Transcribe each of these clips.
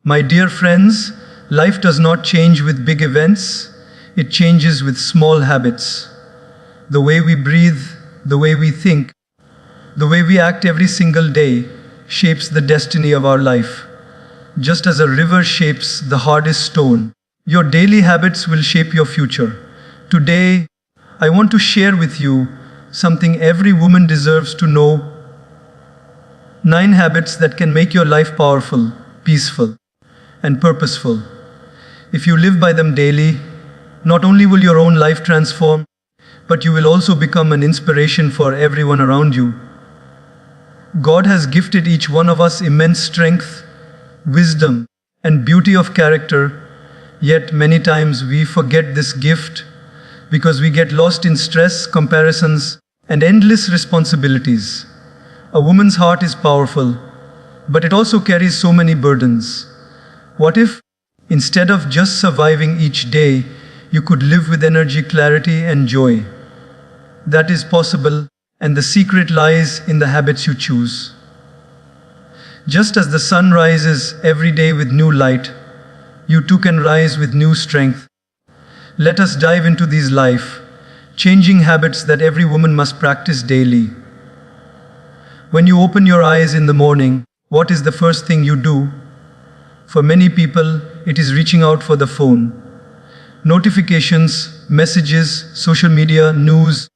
My dear friends, life does not change with big events, it changes with small habits. The way we breathe, the way we think, the way we act every single day shapes the destiny of our life. Just as a river shapes the hardest stone, your daily habits will shape your future. Today, I want to share with you something every woman deserves to know. 9 habits that can make your life powerful, peaceful, and purposeful. If you live by them daily, not only will your own life transform, but you will also become an inspiration for everyone around you. God has gifted each one of us immense strength, wisdom, and beauty of character, yet many times we forget this gift because we get lost in stress, comparisons, and endless responsibilities. A woman's heart is powerful, but it also carries so many burdens. What if, instead of just surviving each day, you could live with energy, clarity, and joy? That is possible, and the secret lies in the habits you choose. Just as the sun rises every day with new light, you too can rise with new strength. Let us dive into these life-changing habits that every woman must practice daily. When you open your eyes in the morning, what is the first thing you do? For many people, it is reaching out for the phone. Notifications, messages, social media, news,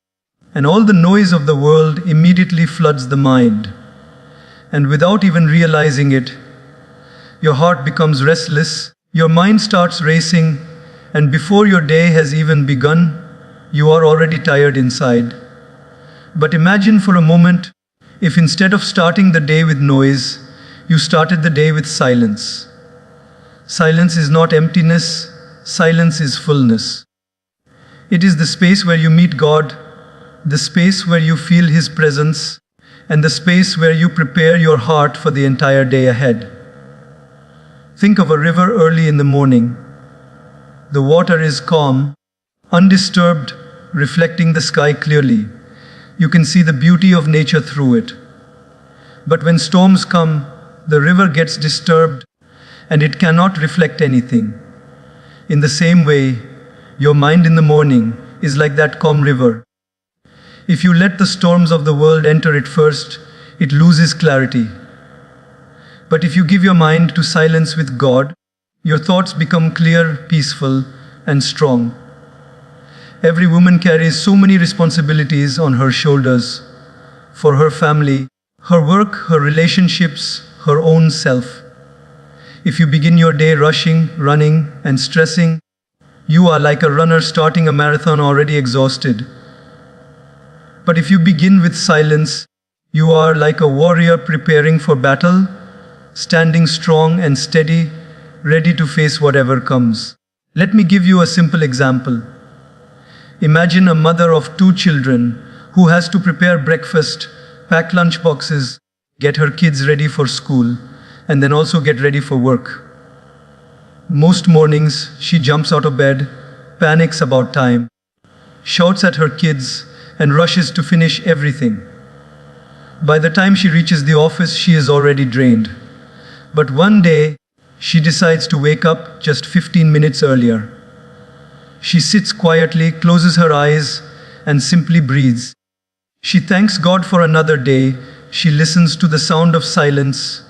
and all the noise of the world immediately floods the mind. And without even realizing it, your heart becomes restless, your mind starts racing, and before your day has even begun, you are already tired inside. But imagine for a moment, if instead of starting the day with noise, you started the day with silence. Silence is not emptiness, silence is fullness. It is the space where you meet God, the space where you feel His presence, and the space where you prepare your heart for the entire day ahead. Think of a river early in the morning. The water is calm, undisturbed, reflecting the sky clearly. You can see the beauty of nature through it. But when storms come, the river gets disturbed and it cannot reflect anything. In the same way, your mind in the morning is like that calm river. If you let the storms of the world enter it first, it loses clarity. But if you give your mind to silence with God, your thoughts become clear, peaceful, and strong. Every woman carries so many responsibilities on her shoulders for her family, her work, her relationships, her own self. If you begin your day rushing, running, and stressing, you are like a runner starting a marathon already exhausted. But if you begin with silence, you are like a warrior preparing for battle, standing strong and steady, ready to face whatever comes. Let me give you a simple example. Imagine a mother of 2 children who has to prepare breakfast, pack lunch boxes, get her kids ready for school, and then also get ready for work. Most mornings, she jumps out of bed, panics about time, shouts at her kids, and rushes to finish everything. By the time she reaches the office, she is already drained. But one day, she decides to wake up just 15 minutes earlier. She sits quietly, closes her eyes, and simply breathes. She thanks God for another day, she listens to the sound of silence,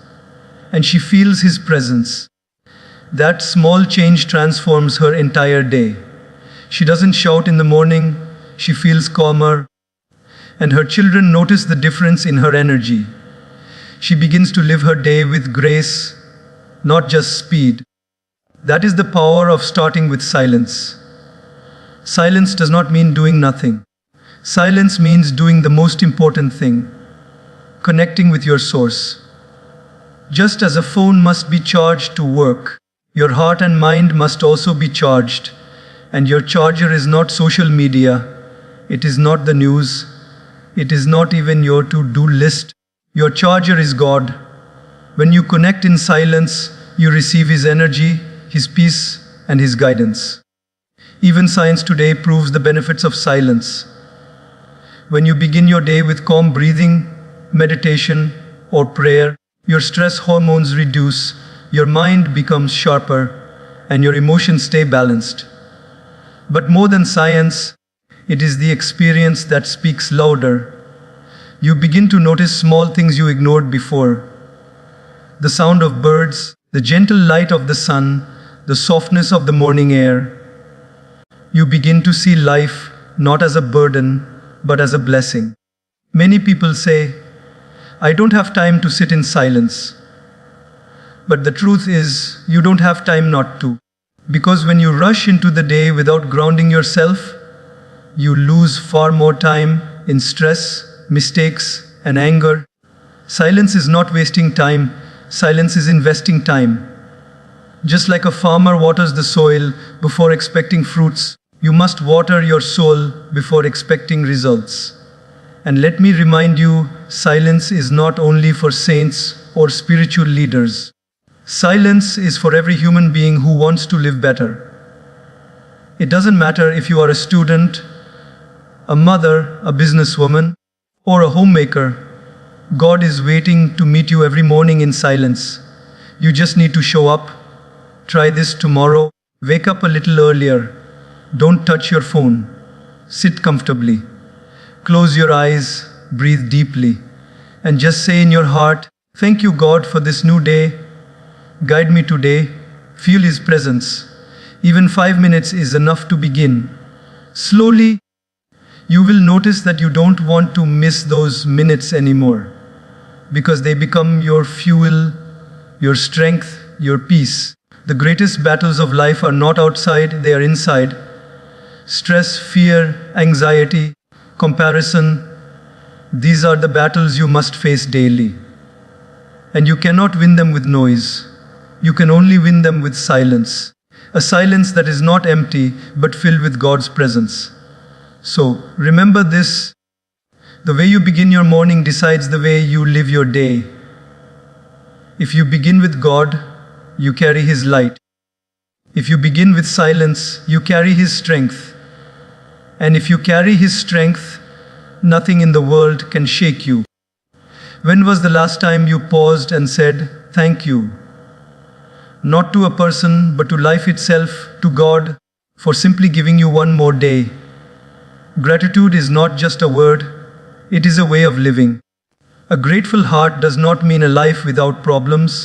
and she feels His presence. That small change transforms her entire day. She doesn't shout in the morning, she feels calmer, and her children notice the difference in her energy. She begins to live her day with grace, not just speed. That is the power of starting with silence. Silence does not mean doing nothing. Silence means doing the most important thing, connecting with your source. Just as a phone must be charged to work, your heart and mind must also be charged. And your charger is not social media, it is not the news, it is not even your to-do list. Your charger is God. When you connect in silence, you receive His energy, His peace, and His guidance. Even science today proves the benefits of silence. When you begin your day with calm breathing, meditation, or prayer, your stress hormones reduce, your mind becomes sharper, and your emotions stay balanced. But more than science, it is the experience that speaks louder. You begin to notice small things you ignored before. The sound of birds, the gentle light of the sun, the softness of the morning air. You begin to see life not as a burden, but as a blessing. Many people say, "I don't have time to sit in silence." But the truth is, you don't have time not to. Because when you rush into the day without grounding yourself, you lose far more time in stress, mistakes, and anger. Silence is not wasting time, silence is investing time. Just like a farmer waters the soil before expecting fruits, you must water your soul before expecting results. And let me remind you, silence is not only for saints or spiritual leaders. Silence is for every human being who wants to live better. It doesn't matter if you are a student, a mother, a businesswoman, or a homemaker. God is waiting to meet you every morning in silence. You just need to show up. Try this tomorrow. Wake up a little earlier. Don't touch your phone. Sit comfortably. Close your eyes, breathe deeply, and just say in your heart, "Thank you, God, for this new day. Guide me today." Feel His presence. Even 5 minutes is enough to begin. Slowly, you will notice that you don't want to miss those minutes anymore, because they become your fuel, your strength, your peace. The greatest battles of life are not outside, they are inside. Stress, fear, anxiety, comparison, these are the battles you must face daily. And you cannot win them with noise. You can only win them with silence. A silence that is not empty, but filled with God's presence. So, remember this. The way you begin your morning decides the way you live your day. If you begin with God, you carry His light. If you begin with silence, you carry His strength. And if you carry His strength, nothing in the world can shake you. When was the last time you paused and said, "Thank you"? Not to a person, but to life itself, to God, for simply giving you one more day. Gratitude is not just a word, it is a way of living. A grateful heart does not mean a life without problems,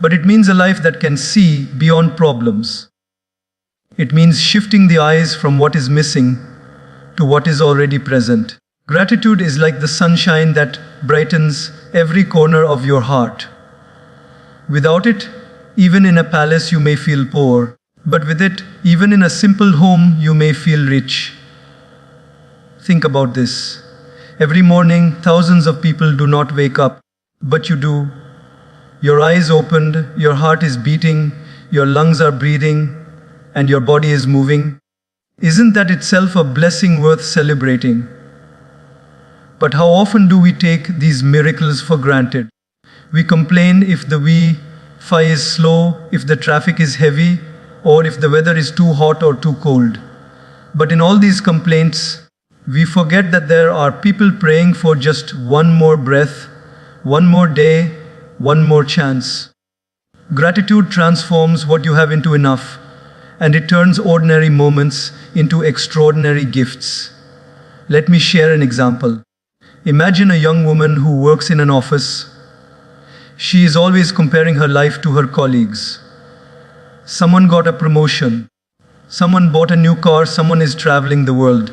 but it means a life that can see beyond problems. It means shifting the eyes from what is missing to what is already present. Gratitude is like the sunshine that brightens every corner of your heart. Without it, even in a palace you may feel poor, but with it, even in a simple home you may feel rich. Think about this. Every morning, thousands of people do not wake up, but you do. Your eyes opened, your heart is beating, your lungs are breathing, and your body is moving. Isn't that itself a blessing worth celebrating? But how often do we take these miracles for granted? We complain if the Wi-Fi is slow, if the traffic is heavy, or if the weather is too hot or too cold. But in all these complaints, we forget that there are people praying for just one more breath, one more day, one more chance. Gratitude transforms what you have into enough, and it turns ordinary moments into extraordinary gifts. Let me share an example. Imagine a young woman who works in an office. She is always comparing her life to her colleagues. Someone got a promotion. Someone bought a new car. Someone is traveling the world.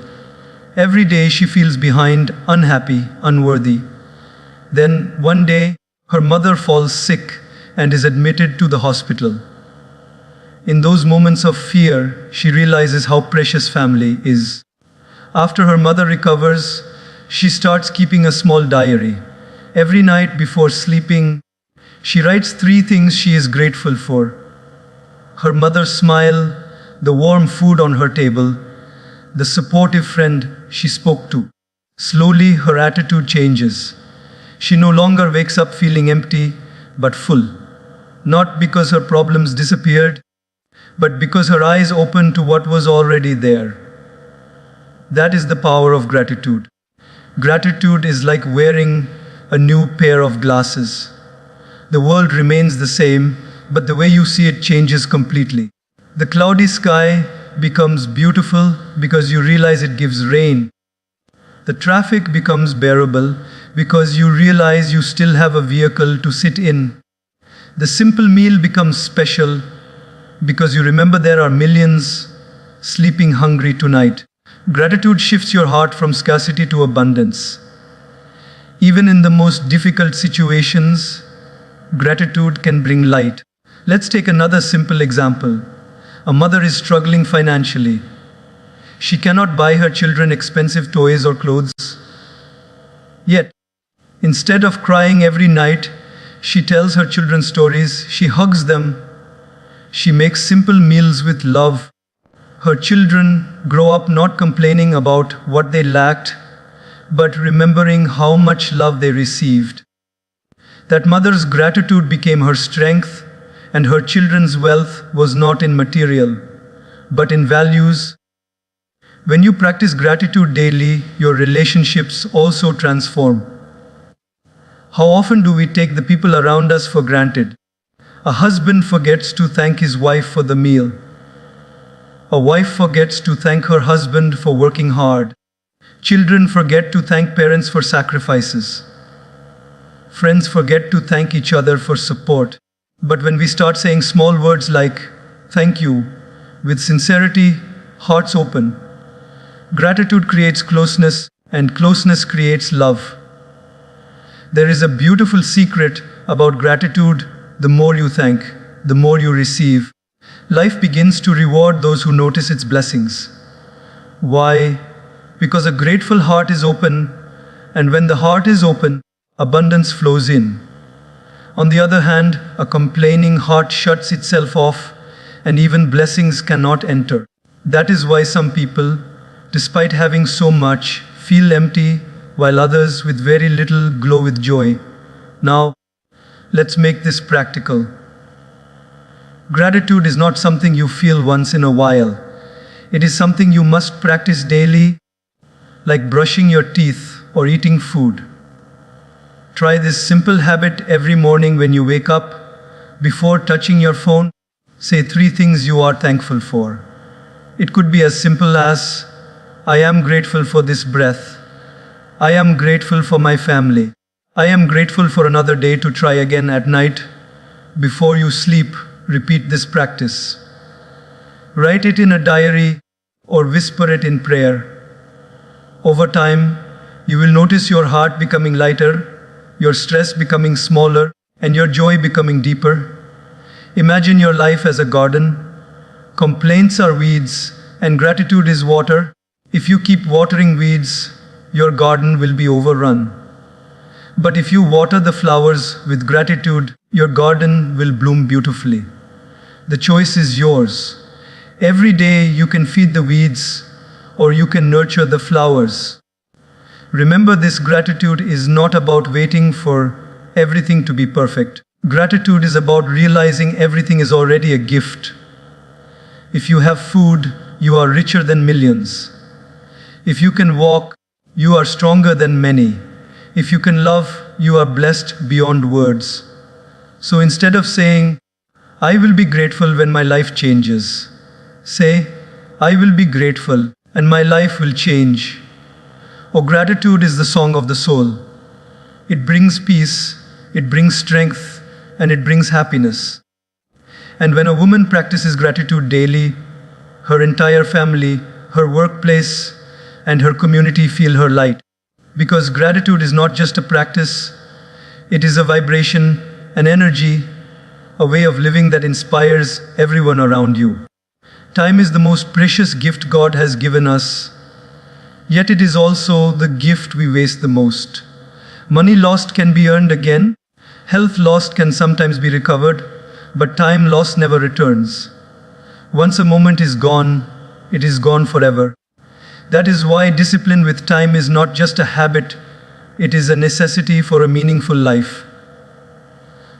Every day she feels behind, unhappy, unworthy. Then one day, her mother falls sick and is admitted to the hospital. In those moments of fear, she realizes how precious family is. After her mother recovers, she starts keeping a small diary. Every night before sleeping, she writes 3 things she is grateful for. Her mother's smile, the warm food on her table, the supportive friend she spoke to. Slowly, her attitude changes. She no longer wakes up feeling empty, but full. Not because her problems disappeared, but because her eyes opened to what was already there. That is the power of gratitude. Gratitude is like wearing a new pair of glasses. The world remains the same, but the way you see it changes completely. The cloudy sky becomes beautiful because you realize it gives rain. The traffic becomes bearable because you realize you still have a vehicle to sit in. The simple meal becomes special because you remember there are millions sleeping hungry tonight. Gratitude shifts your heart from scarcity to abundance. Even in the most difficult situations, gratitude can bring light. Let's take another simple example. A mother is struggling financially. She cannot buy her children expensive toys or clothes. Yet, instead of crying every night, she tells her children stories, she hugs them, she makes simple meals with love. Her children grow up not complaining about what they lacked, but remembering how much love they received. That mother's gratitude became her strength, and her children's wealth was not in material, but in values. When you practice gratitude daily, your relationships also transform. How often do we take the people around us for granted? A husband forgets to thank his wife for the meal. A wife forgets to thank her husband for working hard. Children forget to thank parents for sacrifices. Friends forget to thank each other for support. But when we start saying small words like, thank you, with sincerity, hearts open, gratitude creates closeness, and closeness creates love. There is a beautiful secret about gratitude. The more you thank, the more you receive. Life begins to reward those who notice its blessings. Why? Because a grateful heart is open, and when the heart is open, abundance flows in. On the other hand, a complaining heart shuts itself off, and even blessings cannot enter. That is why some people, despite having so much, feel empty, while others with very little glow with joy. Now, let's make this practical. Gratitude is not something you feel once in a while. It is something you must practice daily, like brushing your teeth or eating food. Try this simple habit every morning when you wake up. Before touching your phone, say 3 things you are thankful for. It could be as simple as, I am grateful for this breath. I am grateful for my family. I am grateful for another day to try again at night. Before you sleep, repeat this practice. Write it in a diary or whisper it in prayer. Over time, you will notice your heart becoming lighter, your stress becoming smaller, and your joy becoming deeper. Imagine your life as a garden. Complaints are weeds, and gratitude is water. If you keep watering weeds, your garden will be overrun. But if you water the flowers with gratitude, your garden will bloom beautifully. The choice is yours. Every day you can feed the weeds, or you can nurture the flowers. Remember, this gratitude is not about waiting for everything to be perfect. Gratitude is about realizing everything is already a gift. If you have food, you are richer than millions. If you can walk, you are stronger than many. If you can love, you are blessed beyond words. So instead of saying, I will be grateful when my life changes, say, I will be grateful and my life will change. Oh, gratitude is the song of the soul. It brings peace, it brings strength, and it brings happiness. And when a woman practices gratitude daily, her entire family, her workplace, and her community feel her light. Because gratitude is not just a practice, it is a vibration, an energy, a way of living that inspires everyone around you. Time is the most precious gift God has given us, yet it is also the gift we waste the most. Money lost can be earned again, health lost can sometimes be recovered, but time lost never returns. Once a moment is gone, it is gone forever. That is why discipline with time is not just a habit, it is a necessity for a meaningful life.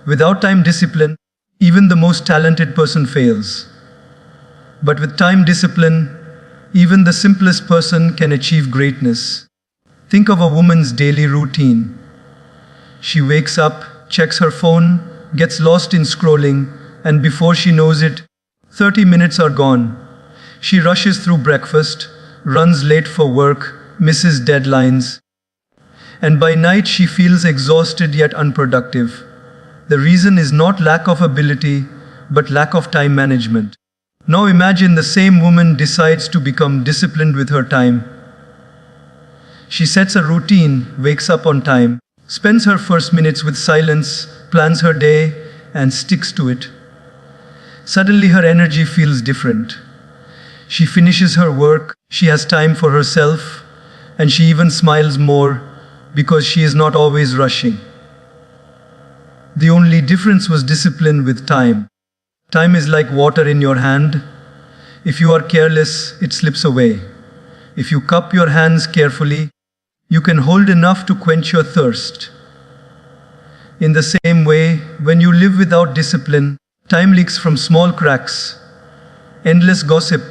Without time discipline, even the most talented person fails. But with time discipline, even the simplest person can achieve greatness. Think of a woman's daily routine. She wakes up, checks her phone, gets lost in scrolling, and before she knows it, 30 minutes are gone. She rushes through breakfast, runs late for work, misses deadlines, and by night she feels exhausted yet unproductive. The reason is not lack of ability, but lack of time management. Now imagine the same woman decides to become disciplined with her time. She sets a routine, wakes up on time, spends her first minutes with silence, plans her day, and sticks to it. Suddenly her energy feels different. She finishes her work, she has time for herself, and she even smiles more because she is not always rushing. The only difference was discipline with time. Time is like water in your hand. If you are careless, it slips away. If you cup your hands carefully, you can hold enough to quench your thirst. In the same way, when you live without discipline, time leaks from small cracks. Endless gossip,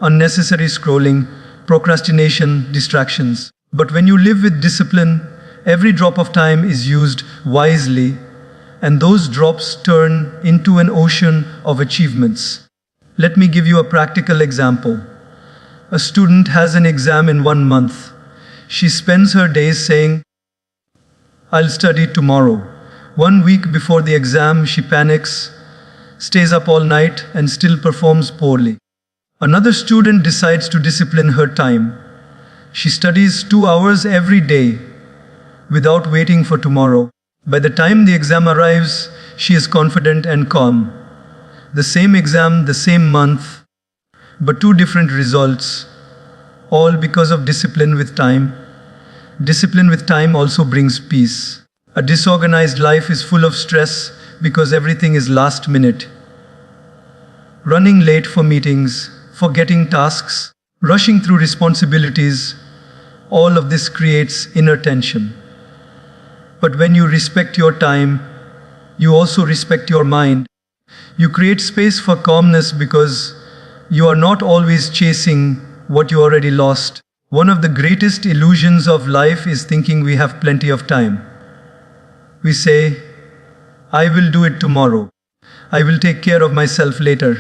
unnecessary scrolling, procrastination, distractions. But when you live with discipline, every drop of time is used wisely, and those drops turn into an ocean of achievements. Let me give you a practical example. A student has an exam in 1 month. She spends her days saying, "I'll study tomorrow." 1 week before the exam, she panics, stays up all night, and still performs poorly. Another student decides to discipline her time. She studies 2 hours every day without waiting for tomorrow. By the time the exam arrives, she is confident and calm. The same exam, the same month, but 2 different results, all because of discipline with time. Discipline with time also brings peace. A disorganized life is full of stress because everything is last minute. Running late for meetings, forgetting tasks, rushing through responsibilities, all of this creates inner tension. But when you respect your time, you also respect your mind. You create space for calmness because you are not always chasing what you already lost. One of the greatest illusions of life is thinking we have plenty of time. We say, "I will do it tomorrow. I will take care of myself later.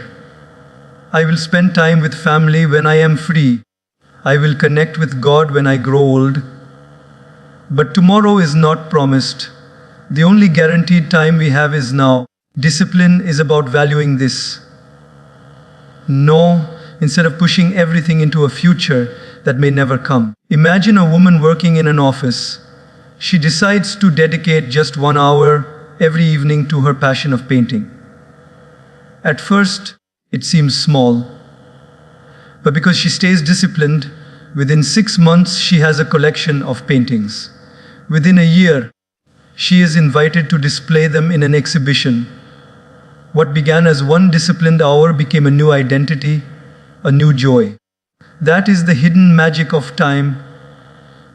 I will spend time with family when I am free. I will connect with God when I grow old." But tomorrow is not promised. The only guaranteed time we have is now. Discipline is about valuing this. No, instead of pushing everything into a future that may never come. Imagine a woman working in an office. She decides to dedicate just 1 hour every evening to her passion of painting. At first, it seems small. But because she stays disciplined, within 6 months she has a collection of paintings. Within a year, she is invited to display them in an exhibition. What began as 1 disciplined hour became a new identity, a new joy. That is the hidden magic of time.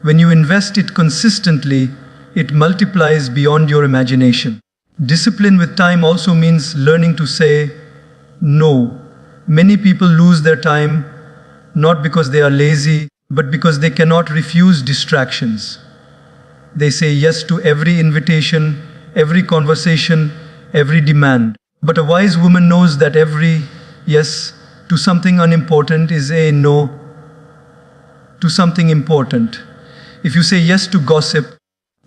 When you invest it consistently, it multiplies beyond your imagination. Discipline with time also means learning to say no. Many people lose their time not because they are lazy, but because they cannot refuse distractions. They say yes to every invitation, every conversation, every demand. But a wise woman knows that every yes to something unimportant is a no to something important. If you say yes to gossip,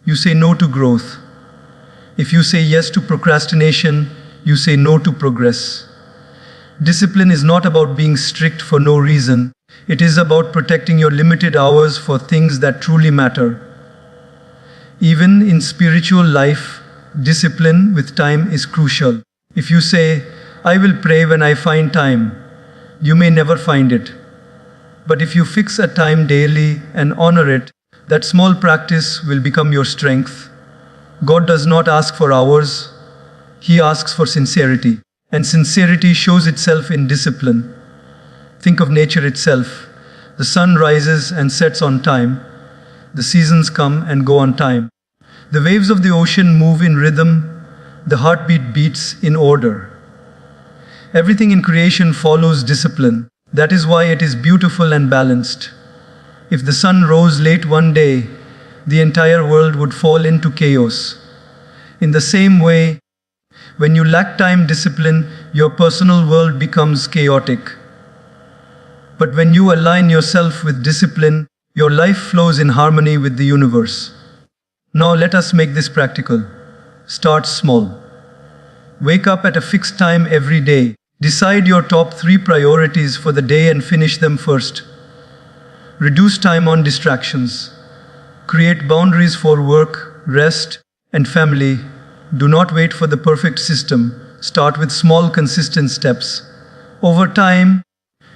you say no to growth. If you say yes to procrastination, you say no to progress. Discipline is not about being strict for no reason. It is about protecting your limited hours for things that truly matter. Even in spiritual life, discipline with time is crucial. If you say, "I will pray when I find time," you may never find it. But if you fix a time daily and honor it, that small practice will become your strength. God does not ask for hours, He asks for sincerity. And sincerity shows itself in discipline. Think of nature itself. The sun rises and sets on time. The seasons come and go on time. The waves of the ocean move in rhythm. The heartbeat beats in order. Everything in creation follows discipline. That is why it is beautiful and balanced. If the sun rose late one day, the entire world would fall into chaos. In the same way, When you lack time discipline, your personal world becomes chaotic. But when you align yourself with discipline, your life flows in harmony with the universe. Now let us make this practical. Start small. Wake up at a fixed time every day. Decide your top 3 priorities for the day and finish them first. Reduce time on distractions. Create boundaries for work, rest, and family. Do not wait for the perfect system. Start with small, consistent steps. Over time,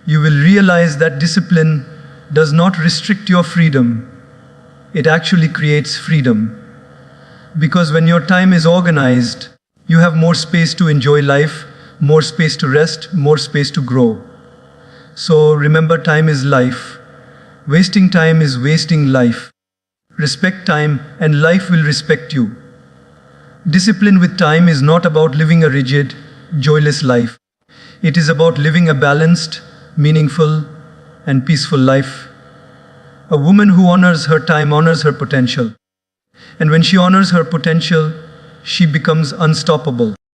you will realize that discipline does not restrict your freedom. It actually creates freedom. Because when your time is organized, you have more space to enjoy life, more space to rest, more space to grow. So remember, time is life. Wasting time is wasting life. Respect time and life will respect you. Discipline with time is not about living a rigid, joyless life. It is about living a balanced, meaningful, and peaceful life. A woman who honors her time honors her potential. And when she honors her potential, she becomes unstoppable.